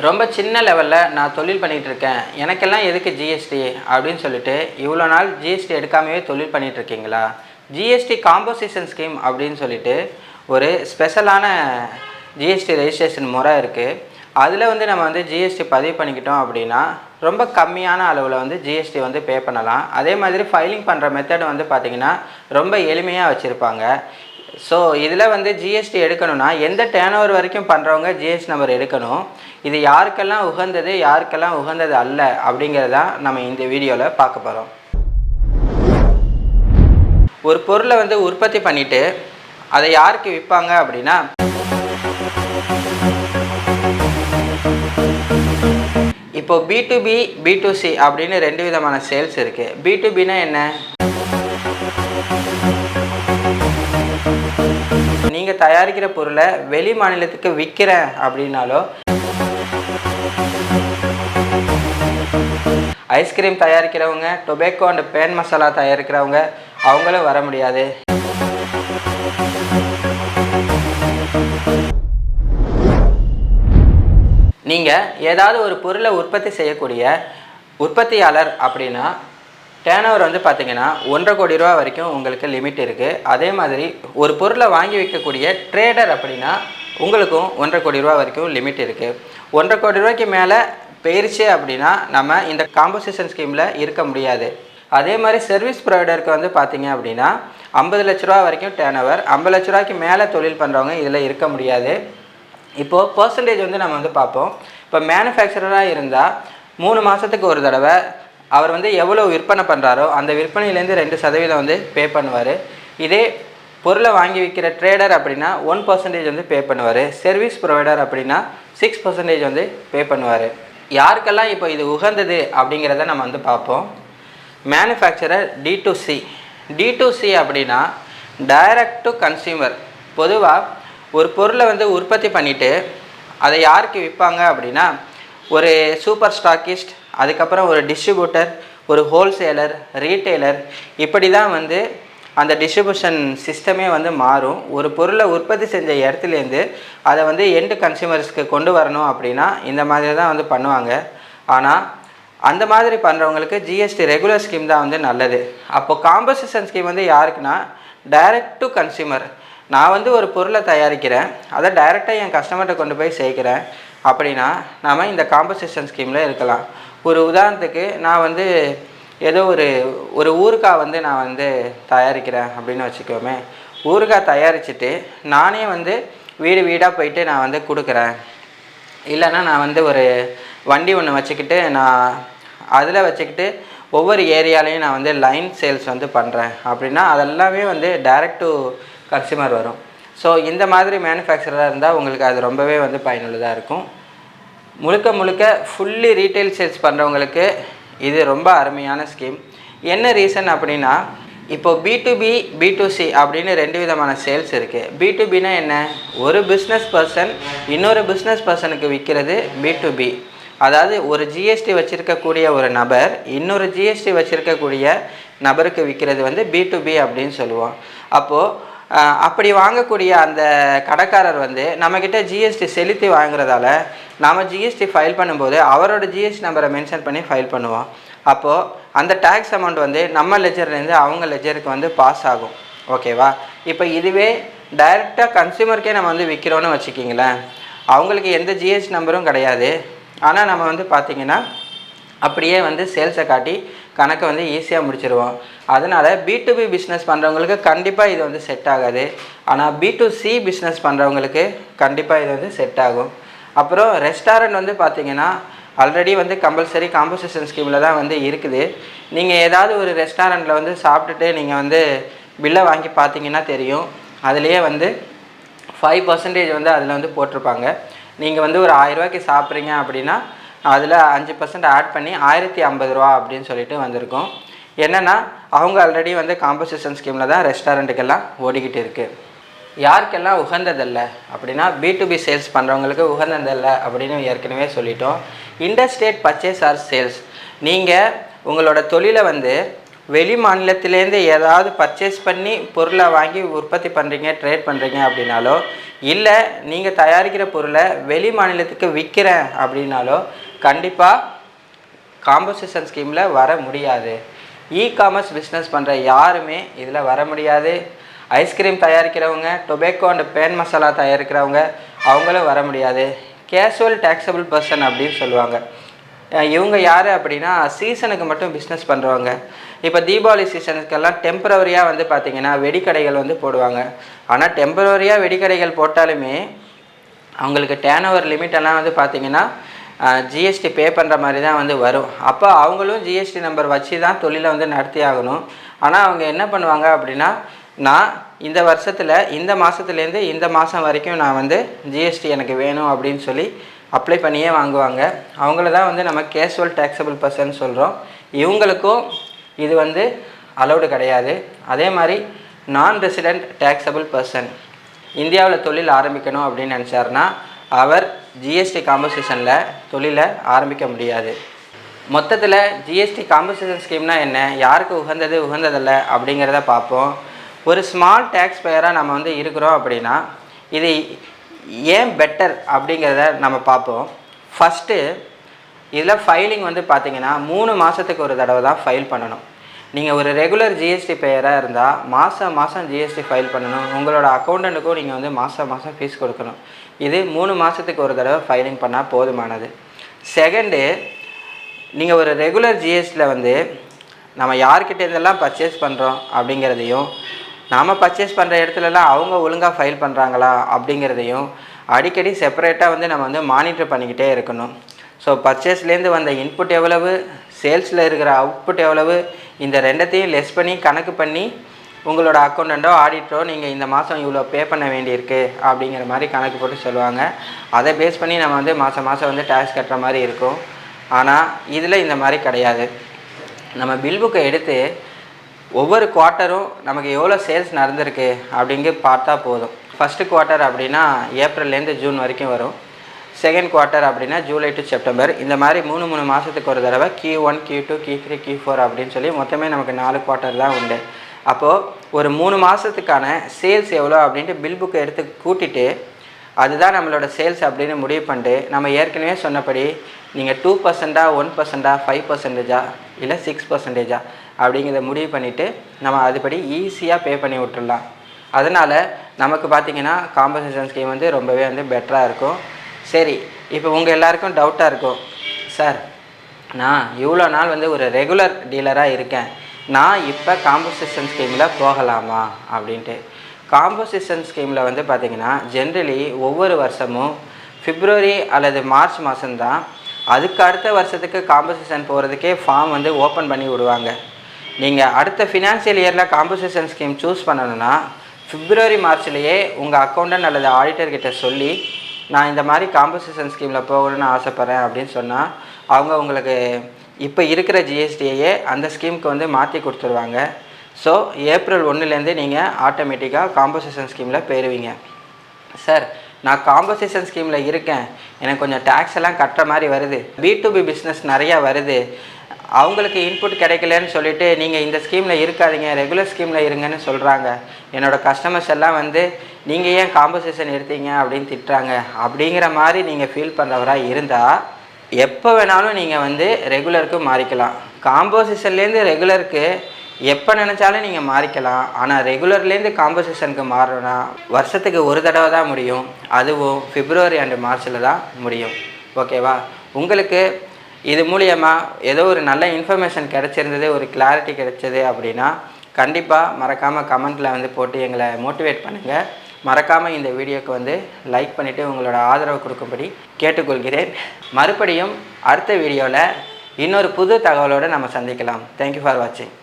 ரொம்ப சின்ன லெவலில் நான் தொழில் பண்ணிகிட்ருக்கேன், எனக்கெல்லாம் எதுக்கு ஜிஎஸ்டி அப்படின்னு சொல்லிட்டு இவ்வளோ நாள் ஜிஎஸ்டி எடுக்காமவே தொழில் பண்ணிகிட்ருக்கீங்களா? ஜிஎஸ்டி காம்போசிஷன் ஸ்கீம் அப்படின்னு சொல்லிட்டு ஒரு ஸ்பெஷலான ஜிஎஸ்டி ரெஜிஸ்ட்ரேஷன் முறை இருக்குது. அதில் வந்து நம்ம வந்து ஜிஎஸ்டி பதிவு பண்ணிக்கிட்டோம் அப்படின்னா ரொம்ப கம்மியான அளவில் வந்து ஜிஎஸ்டி வந்து பே பண்ணலாம். அதே மாதிரி ஃபைலிங் பண்ணுற மெத்தட் வந்து பார்த்திங்கன்னா ரொம்ப எளிமையாக வச்சுருப்பாங்க. ஸோ இதில் வந்து ஜிஎஸ்டி எடுக்கணும்னா எந்த டேர்ன் வரைக்கும் பண்ணுறவங்க ஜிஎஸ்டி நம்பர் எடுக்கணும், இது யாருக்கெல்லாம் உகந்தது யாருக்கெல்லாம் உகந்தது அல்ல அப்படிங்கிறதான் நம்ம இந்த வீடியோவில் பார்க்க போகிறோம். ஒரு பொருளை வந்து உற்பத்தி பண்ணிவிட்டு அதை யாருக்கு விற்பாங்க அப்படின்னா, இப்போ B2B B2C அப்படின்னு ரெண்டு விதமான சேல்ஸ் இருக்குது. B2Bனா என்ன? நீங்கள் தயாரிக்கிற பொருளை வெளி மாநிலத்துக்கு விற்கிறேன் அப்படின்னாலோ, ஐஸ்கிரீம் தயாரிக்கிறவங்க, டொபேக்கோ அண்ட் பேன் மசாலா தயாரிக்கிறவங்க அவங்களும் வர முடியாது. நீங்கள் ஏதாவது ஒரு பொருளை உற்பத்தி செய்யக்கூடிய உற்பத்தியாளர் அப்படின்னா டேர்ன் வந்து பார்த்திங்கன்னா 1.5 கோடி ரூபா வரைக்கும் உங்களுக்கு லிமிட் இருக்குது. அதே மாதிரி ஒரு பொருளை வாங்கி வைக்கக்கூடிய ட்ரேடர் அப்படின்னா உங்களுக்கும் 1.5 கோடி ரூபா வரைக்கும் லிமிட் இருக்குது. 1.5 கோடி ரூபாய்க்கு மேலே போயிருச்சு அப்படின்னா நம்ம இந்த காம்போசிஷன் ஸ்கீமில் இருக்க முடியாது. அதே மாதிரி சர்வீஸ் ப்ரொவைடருக்கு வந்து பார்த்திங்க அப்படின்னா 50 லட்ச ரூபா வரைக்கும் டேர்ன் ஓவர், 50 லட்ச ரூபாய்க்கு மேலே தொழில் பண்ணுறவங்க இதில் இருக்க முடியாது. இப்போது பர்சன்டேஜ் வந்து நம்ம வந்து பார்ப்போம். இப்போ மேனுஃபேக்சரராக இருந்தால் 3 மாதத்துக்கு ஒரு தடவை அவர் வந்து எவ்வளோ விற்பனை பண்ணுறாரோ அந்த விற்பனையிலேருந்து 2% வந்து பே பண்ணுவார். இதே பொருளை வாங்கி விற்கிற ட்ரேடர் அப்படின்னா 1% வந்து பே பண்ணுவார். சர்வீஸ் ப்ரொவைடர் அப்படின்னா 6% வந்து பே பண்ணுவார். யாருக்கெல்லாம் இப்போ இது உகந்தது அப்படிங்கிறத நம்ம வந்து பார்ப்போம். மேனுஃபேக்சரர் D2C அப்படின்னா டைரக்ட் டு கன்சியூமர். பொதுவாக ஒரு பொருளை வந்து உற்பத்தி பண்ணிவிட்டு அதை யாருக்கு விற்பாங்க அப்படின்னா, ஒரு சூப்பர் ஸ்டாக்கிஸ்ட், அதுக்கப்புறம் ஒரு டிஸ்ட்ரிபியூட்டர், ஒரு ஹோல்சேலர், ரீட்டெய்லர், இப்படி தான் வந்து அந்த டிஸ்ட்ரிபியூஷன் சிஸ்டமே வந்து மாறும். ஒரு பொருளை உற்பத்தி செஞ்ச இடத்துலேருந்து அதை வந்து எண்டு கன்சியூமர்ஸ்க்கு கொண்டு வரணும் அப்படின்னா இந்த மாதிரி தான் வந்து பண்ணுவாங்க. ஆனால் அந்த மாதிரி பண்ணுறவங்களுக்கு ஜிஎஸ்டி ரெகுலர் ஸ்கீம் தான் வந்து நல்லது. அப்போது காம்போசிஷன் ஸ்கீம் வந்து யாருக்குன்னா டைரக்ட் டு கன்சியூமர். நான் வந்து ஒரு பொருளை தயாரிக்கிறேன், அதை டைரெக்டாக என் கஸ்டமர்கிட்ட கொண்டு போய் சேர்க்குறேன் அப்படின்னா நாம் இந்த காம்போசிஷன் ஸ்கீமில் இருக்கலாம். ஒரு உதாரணத்துக்கு நான் வந்து ஏதோ ஒரு ஊறுகாய் வந்து நான் வந்து தயாரிக்கிறேன் அப்படின்னு வச்சுக்கோமே. ஊறுகாய் தயாரிச்சுட்டு நானே வந்து வீடு வீடாக போயிட்டு நான் வந்து கொடுக்குறேன். இல்லைன்னா நான் வந்து ஒரு வண்டி ஒன்று வச்சுக்கிட்டு நான் அதில் வச்சுக்கிட்டு ஒவ்வொரு ஏரியாலையும் நான் வந்து லைன் சேல்ஸ் வந்து பண்ணுறேன் அப்படின்னா அதெல்லாமே வந்து டைரக்ட் டு கன்சியூமர் வரும். ஸோ இந்த மாதிரி மேனுஃபேக்சராக இருந்தால் உங்களுக்கு அது ரொம்பவே வந்து பயனுள்ளதாக இருக்கும். முழுக்க ஃபுல்லி ரீட்டைல் சேல்ஸ் பண்ணுறவங்களுக்கு இது ரொம்ப அருமையான ஸ்கீம். என்ன ரீசன் அப்படின்னா, இப்போது B2B B2C அப்படின்னு ரெண்டு விதமான சேல்ஸ் இருக்குது. B2Bனா என்ன? ஒரு பிஸ்னஸ் பர்சன் இன்னொரு பிஸ்னஸ் பர்சனுக்கு விற்கிறது B2B. அதாவது ஒரு ஜிஎஸ்டி வச்சுருக்கக்கூடிய ஒரு நபர் இன்னொரு ஜிஎஸ்டி வச்சுருக்கக்கூடிய நபருக்கு விற்கிறது வந்து B2B அப்படின்னு சொல்லுவோம். அப்போது அப்படி வாங்கக்கூடிய அந்த கடைக்காரர் வந்து நம்மக்கிட்ட ஜிஎஸ்டி செலுத்தி வாங்குறதால நாம் ஜிஎஸ்டி ஃபைல் பண்ணும்போது அவரோட ஜிஎஸ்டி நம்பரை மென்ஷன் பண்ணி ஃபைல் பண்ணுவோம். அப்போது அந்த டேக்ஸ் அமௌண்ட் வந்து நம்ம லெஜர்லேருந்து அவங்க லெஜருக்கு வந்து பாஸ் ஆகும். ஓகேவா? இப்போ இதுவே டைரெக்டாக கன்சியூமருக்கே நம்ம வந்து விற்கிறோன்னு வச்சுக்கிங்களேன், அவங்களுக்கு எந்த ஜிஎஸ்டி நம்பரும் கிடையாது. ஆனால் நம்ம வந்து பார்த்திங்கன்னா அப்படியே வந்து சேல்ஸை காட்டி கணக்கை வந்து ஈஸியாக முடிச்சிடுவோம். அதனால் B2B பிஸ்னஸ் பண்ணுறவங்களுக்கு கண்டிப்பாக இது வந்து செட் ஆகாது. ஆனால் B2C பிஸ்னஸ் பண்ணுறவங்களுக்கு கண்டிப்பாக இது வந்து செட் ஆகும். அப்புறம் ரெஸ்டாரண்ட் வந்து பார்த்திங்கன்னா ஆல்ரெடி வந்து கம்பல்சரி காம்போசிஷன் ஸ்கீமில் தான் வந்து இருக்குது. நீங்கள் ஏதாவது ஒரு ரெஸ்டாரண்ட்டில் வந்து சாப்பிட்டுட்டு நீங்கள் வந்து பில்லை வாங்கி பார்த்தீங்கன்னா தெரியும், அதுலேயே வந்து 5% வந்து அதில் வந்து போட்டிருப்பாங்க. நீங்கள் வந்து ஒரு 1000 ரூபாய்க்கு சாப்பிட்றீங்க அப்படின்னா அதில் 5% ஆட் பண்ணி 1050 ரூபா அப்படின்னு சொல்லிட்டு வந்திருக்கும். என்னென்னா அவங்க ஆல்ரெடி வந்து காம்போசிஷன் ஸ்கீமில் தான் ரெஸ்டாரண்ட்டுக்கெல்லாம் ஓடிக்கிட்டு இருக்குது. யாருக்கெல்லாம் உகந்ததில்லை அப்படின்னா B2B சேல்ஸ் பண்ணுறவங்களுக்கு உகந்ததில்லை அப்படின்னு ஏற்கனவே சொல்லிட்டோம். Interstate purchase or sales. நீங்கள் உங்களோட தொழிலை வந்து வெளி மாநிலத்திலேருந்து ஏதாவது பர்ச்சேஸ் பண்ணி பொருளை வாங்கி உற்பத்தி பண்ணுறீங்க, ட்ரேட் பண்ணுறீங்க அப்படின்னாலோ, இல்லை நீங்கள் தயாரிக்கிற பொருளை வெளி மாநிலத்துக்கு விற்கிறேன் அப்படின்னாலோ கண்டிப்பாக காம்போசிஷன் ஸ்கீமில் வர முடியாது. காமர்ஸ் பிஸ்னஸ் பண்ணுற யாருமே இதில் வர முடியாது. ஐஸ்கிரீம் தயாரிக்கிறவங்க, டொபேக்கோ அண்ட் பேன் மசாலா தயாரிக்கிறவங்க அவங்களும் வர முடியாது. கேஷுவல் டேக்ஸபிள் பர்சன் அப்படின்னு சொல்லுவாங்க. இவங்க யார் அப்படின்னா சீசனுக்கு மட்டும் பிஸ்னஸ் பண்ணுறவங்க. இப்போ தீபாவளி சீசனுக்கெல்லாம் டெம்பரவரியாக வந்து பார்த்திங்கன்னா வெடிக்கடைகள் வந்து போடுவாங்க. ஆனால் டெம்பரவரியாக வெடிக்கடைகள் போட்டாலுமே அவங்களுக்கு டேர்ன் ஓவர் லிமிட்டெல்லாம் வந்து பார்த்திங்கன்னா ஜிஎஸ்டி பே பண்ணுற மாதிரி தான் வந்து வரும். அப்போ அவங்களும் ஜிஎஸ்டி நம்பர் வச்சு தான் தொழிலை வந்து நடத்தி ஆகணும். ஆனால் அவங்க என்ன பண்ணுவாங்க அப்படின்னா, நான் இந்த வருஷத்தில் இந்த மாதத்துலேருந்து இந்த மாதம் வரைக்கும் நான் வந்து ஜிஎஸ்டி எனக்கு வேணும் அப்படின்னு சொல்லி அப்ளை பண்ணியே வாங்குவாங்க. அவங்கள தான் வந்து நம்ம கேஷுவல் டேக்ஸபிள் பர்சன் சொல்கிறோம். இவங்களுக்கும் இது வந்து அலௌடு கிடையாது. அதே மாதிரி நான் ரெசிடெண்ட் டேக்ஸபிள் பர்சன் இந்தியாவில் தொழில் ஆரம்பிக்கணும் அப்படின்னு நினச்சாருன்னா அவர் ஜிஎஸ்டி காம்போசிஷனில் தொழிலை ஆரம்பிக்க முடியாது. மொத்தத்தில் ஜிஎஸ்டி காம்போசிஷன் ஸ்கீம்னால் என்ன, யாருக்கு உகந்தது உகந்ததில்லை அப்படிங்கிறத பார்ப்போம். ஒரு ஸ்மால் டேக்ஸ் பேயராக நம்ம வந்து இருக்கிறோம் அப்படின்னா இது ஏன் பெட்டர் அப்படிங்கிறத நம்ம பார்ப்போம். ஃபஸ்ட்டு இதில் ஃபைலிங் வந்து பார்த்திங்கன்னா 3 மாதத்துக்கு ஒரு தடவை தான் ஃபைல் பண்ணணும். நீங்கள் ஒரு ரெகுலர் ஜிஎஸ்டி பேயராக இருந்தால் மாதம் ஜிஎஸ்டி ஃபைல் பண்ணணும். உங்களோட அக்கௌண்டண்ட்டுக்கும் நீங்கள் வந்து மாதம் ஃபீஸ் கொடுக்கணும். இது 3 மாதத்துக்கு ஒரு தடவை ஃபைலிங் பண்ணால் போதுமானது. செகண்டு, நீங்கள் ஒரு ரெகுலர் ஜிஎஸ்டியில் வந்து நம்ம யார்கிட்ட இதெல்லாம் பர்ச்சேஸ் பண்ணுறோம் அப்படிங்கிறதையும், நாம் பர்ச்சேஸ் பண்ணுற இடத்துலலாம் அவங்க ஒழுங்காக ஃபைல் பண்ணுறாங்களா அப்படிங்கிறதையும் அடிக்கடி செப்பரேட்டாக வந்து நம்ம வந்து மானிட்டர் பண்ணிக்கிட்டே இருக்கணும். ஸோ பர்ச்சேஸ்லேருந்து வந்த இன்புட் எவ்வளவு, சேல்ஸில் இருக்கிற அவுட்புட் எவ்வளவு, இந்த ரெண்டத்தையும் லெஸ் பண்ணி கணக்கு பண்ணி உங்களோட அக்கௌண்டண்ட்டோ ஆடிட்டரோ நீங்கள் இந்த மாதம் இவ்வளோ பே பண்ண வேண்டியிருக்கு அப்படிங்கிற மாதிரி கணக்கு போட்டு சொல்லுவாங்க. அதை பேஸ் பண்ணி நம்ம வந்து மாதம் வந்து டேக்ஸ் கட்டுற மாதிரி இருக்கும். ஆனால் இதில் இந்த மாதிரி கிடையாது. நம்ம பில் புக்கை எடுத்து ஒவ்வொரு குவார்ட்டரும் நமக்கு எவ்வளோ சேல்ஸ் நடந்திருக்கு அப்படிங்க பார்த்தா போதும். ஃபஸ்ட்டு குவார்ட்டர் அப்படின்னா ஏப்ரல்லேருந்து ஜூன் வரைக்கும் வரும். செகண்ட் குவார்ட்டர் அப்படின்னா ஜூலை டு செப்டம்பர். இந்த மாதிரி 3 மாதத்துக்கு ஒரு தடவை Q1, Q2, Q3, Q4 அப்படின்னு சொல்லி மொத்தமே நமக்கு 4 குவார்ட்டர் தான் உண்டு. அப்போது ஒரு 3 மாதத்துக்கான சேல்ஸ் எவ்வளோ அப்படின்ட்டு பில் புக்கை எடுத்து கூட்டிட்டு அதுதான் நம்மளோட சேல்ஸ் அப்படின்னு முடிவு பண்ணிட்டு, நம்ம ஏற்கனவே சொன்னபடி நீங்கள் 2%, 1%, 5% இல்லை 6% அப்படிங்கிறத முடிவு பண்ணிவிட்டு நம்ம அதுபடி ஈஸியாக பே பண்ணி விட்டுடலாம். அதனால் நமக்கு பார்த்திங்கன்னா காம்பன்சேஷன் ஸ்கீம் வந்து ரொம்பவே வந்து பெட்டராக இருக்கும். சரி, இப்போ உங்கள் எல்லாருக்கும் டவுட்டாக இருக்கும், சார் நான் இவ்வளோ நாள் வந்து ஒரு ரெகுலர் டீலராக இருக்கேன், நான் இப்போ காம்போசிஷன் ஸ்கீமில் போகலாமா அப்படின்ட்டு. காம்போசிஷன் ஸ்கீமில் வந்து பார்த்திங்கன்னா ஜென்ரலி ஒவ்வொரு வருஷமும் பிப்ரவரி அல்லது மார்ச் மாதம்தான் அதுக்கு அடுத்த வருஷத்துக்கு காம்போசிஷன் போகிறதுக்கே ஃபார்ம் வந்து ஓப்பன் பண்ணி விடுவாங்க. நீங்கள் அடுத்த ஃபினான்ஷியல் இயரில் காம்போசிஷன் ஸ்கீம் சூஸ் பண்ணணுன்னா பிப்ரவரி மார்ச்லேயே உங்கள் அக்கௌண்டன்ட் அல்லது ஆடிட்டர்கிட்ட சொல்லி நான் இந்த மாதிரி காம்போசிஷன் ஸ்கீமில் போகணுன்னு ஆசைப்பட்றேன் அப்படின்னு சொன்னால் அவங்க உங்களுக்கு இப்போ இருக்கிற ஜிஎஸ்டியையே அந்த ஸ்கீமுக்கு வந்து மாற்றி கொடுத்துருவாங்க. ஸோ ஏப்ரல் 1லேருந்து நீங்கள் ஆட்டோமேட்டிக்காக காம்போசிஷன் ஸ்கீமில் போயிடுவீங்க. சார் நான் காம்போசிஷன் ஸ்கீமில் இருக்கேன், எனக்கு கொஞ்சம் டேக்ஸ் எல்லாம் கட்டுற மாதிரி வருது, B2B பிஸ்னஸ் நிறையா வருது, அவங்களுக்கு இன்புட் கிடைக்கலன்னு சொல்லிவிட்டு நீங்கள் இந்த ஸ்கீமில் இருக்காதீங்க, ரெகுலர் ஸ்கீமில் இருங்கன்னு சொல்கிறாங்க. என்னோடய கஸ்டமர்ஸ் எல்லாம் வந்து நீங்கள் ஏன் காம்போசிஷன் எடுத்தீங்க அப்படின்னு திட்டுறாங்க. அப்படிங்கிற மாதிரி நீங்கள் ஃபீல் பண்ணுறவராக இருந்தால் எப்போ வேணாலும் நீங்கள் வந்து ரெகுலருக்கு மாறிக்கலாம். காம்போசிஷன்லேருந்து ரெகுலருக்கு எப்போ நினச்சாலும் நீங்கள் மாறிக்கலாம். ஆனால் ரெகுலர்லேருந்து காம்போசிஷனுக்கு மாறணும்னா வருஷத்துக்கு ஒரு தடவை தான் முடியும். அதுவும் பிப்ரவரி அண்டு மார்ச்சில் தான் முடியும். ஓகேவா? உங்களுக்கு இது மூலியமாக ஏதோ ஒரு நல்ல இன்ஃபர்மேஷன் கிடச்சிருந்தது, ஒரு கிளாரிட்டி கிடைச்சது அப்படின்னா கண்டிப்பாக மறக்காமல் கமெண்ட்டில் வந்து போட்டு எங்களை மோட்டிவேட் பண்ணுங்கள். மறக்காமல் இந்த வீடியோக்கு வந்து லைக் பண்ணிவிட்டு உங்களோட ஆதரவு கொடுக்கும்படி கேட்டுக்கொள்கிறேன். மறுபடியும் அடுத்த வீடியோவில் இன்னொரு புது தகவலோடு நம்ம சந்திக்கலாம். தேங்க்யூ ஃபார் வாட்சிங்.